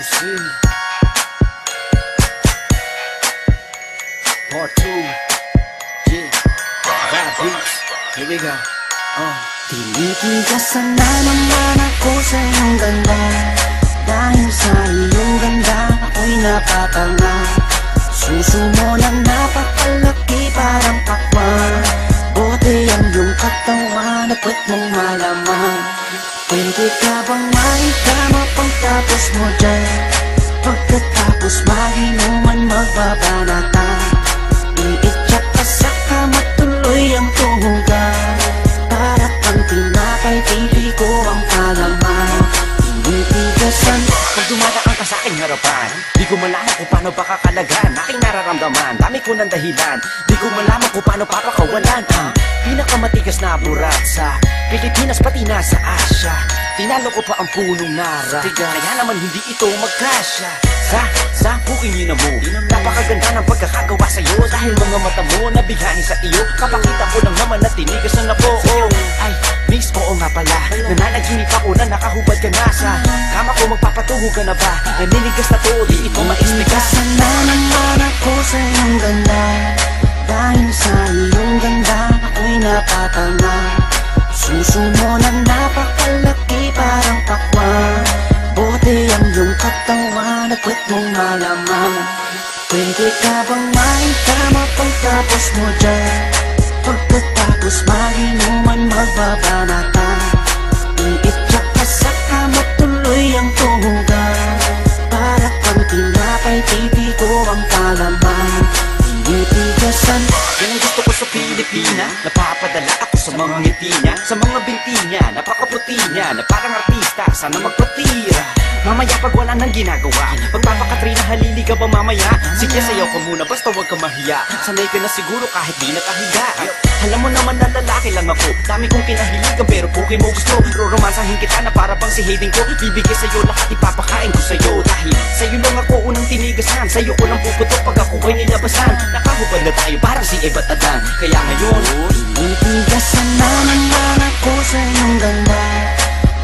Juicy Part 2. Yeah, Vibe Beats. Here we go. Tinitigasan na naman ako sa iyong ganda. Dahil sa iyong ganda ako'y napatanga. Suso mo na napakalaki parang pakwan. Bote ang iyong katawan at puwet mong malaman. Pwede ka bang maitama pagtapos mo dyan? Pagkatapos maginuman magbabanata. Iitsak ka sa kama tuloy ang tuhugan. Para kang tinapay, pipi ko ang palaman. Tinitigasan Pag dumadaan ka sa aking harapan, di ko malaman kung paano pakakalagan aking nararamdaman. Dami ko ng dahilan, di ko malaman kung paano papakawalan ang pinakamatigas na burat sa Pilipinas pati na sa Asya. Tinalo ko pa ang punong nara, kaya naman hindi ito magkasya. Sa buking yun mo, napakaganda ng pagkakagawa sa'yo. Dahil mga mata mo nabigani sa iyo, kapakita ko lang naman na tinigas na po. Ay, miss, oo nga pala, nananaginip ako na nakahubad ka na sa kama ko. Magpapatungo ka na ba? Naninigas na to, di ito maistika. Tinitigasan na naman ako sa iyong ganda. Dahil sa iyong ganda ako'y napatanga. Suso mo na napakalaki parang pakwan. Bote ang iyong katawan at puwet mong malaman. Pwede ka bang maitama pagtapos mo dyan? Pagkatapos maginuman magbabanata. Iitsak ka sa kama tuloy ang tuhugan. Para kang tinapay, pipi ko ang palaman. Tinitigasan Yan ang gusto ko sa Pilipina. Napapadala ako sa mga ngiti niya, sa mga binti niya, napakaputi niya, na parang artista, sana magpatira. Mamaya pag wala nang ginagawa, pagpapakatrina halili ka ba mamaya? Sige, sayaw ka muna, basta huwag ka mahiya. Sanay ka na siguro kahit di nakahiga. Alam mo naman na lalaki lang ako, dami kong kinahiligan pero puki mo gusto. Roromansahin kita na para bang si Hayden ko. Bibigay sa'yo lahat, ipapakain ko sa'yo. Dahil sa'yo lang ako unang tinigasan, sa'yo ko lang puputok pag ako ko'y nilabasan. Nakahubad na tayo parang si Eva at Adan. Kaya ngayon, tinitigasan na naman ako sa iyong ganda.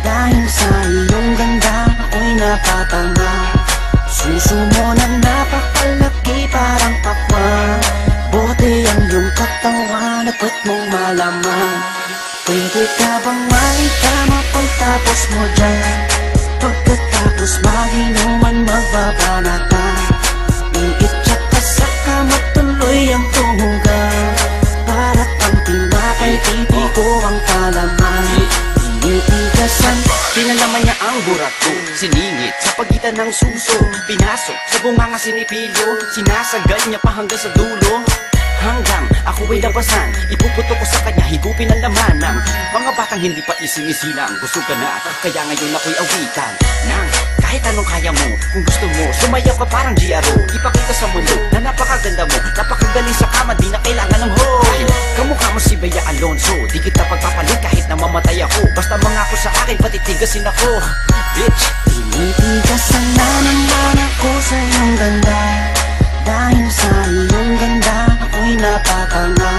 Dahil sa iyong ganda ako'y napatanga. Suso mo na napakalaki parang pakwan. Bote ang iyong katawan at puwet mong malaman. Pwede ka bang maitama pagtapos mo dyan? Pagkatapos maginuman magbabanata. Iitsak ka sa kama tuloy ang tuhugan. Para kang tinapay, pipi ko ang palaman. Tinitigasan pinalaman niya ang burak ko, siningit sa pagitan ng suso. Pinasok sa bunganga sinipilyo, sinasagal niya pa hanggang sa dulo. Hanggang ako ay labasan, ipuputo ko sa kanya, higupin ang laman ng mga batang hindi pa isinisilang. Gusto ka na, kaya ngayon ako'y awitan ng kahit anong kaya mo. Kung gusto mo, sumayaw ka parang GRO. Ipakita sa mundo na napakaganda mo, napakagaling sa kama, di na kailangan ng ho. Dahil kamukha mo si Bea Alonso, di kita pagpapalit kahit na mamatay ako. Basta mangako sa akin, patitigasin ako, bitch. Tinitigasan na naman ako sa iyong ganda. Dahil sa iyong ganda ako'y napatanga.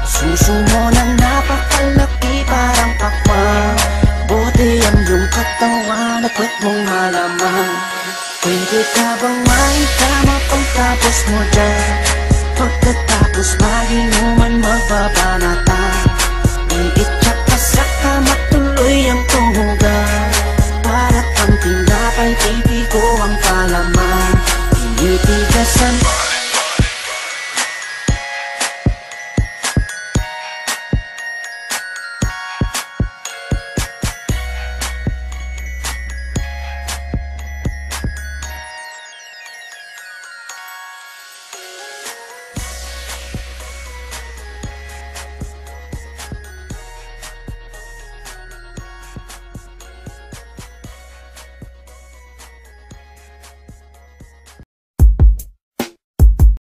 Suso mo na napakalaki parang pakwan. Bote ang iyong katawan at puwet mong malaman. Pwede ka bang maitama pagtapos mo dyan? Pagkatapos maginuman magbabanata. Iitsak ka sa kama tuloy ang tuhugan. Para kang tinapay, pipi ko ang palaman. Tinitigasan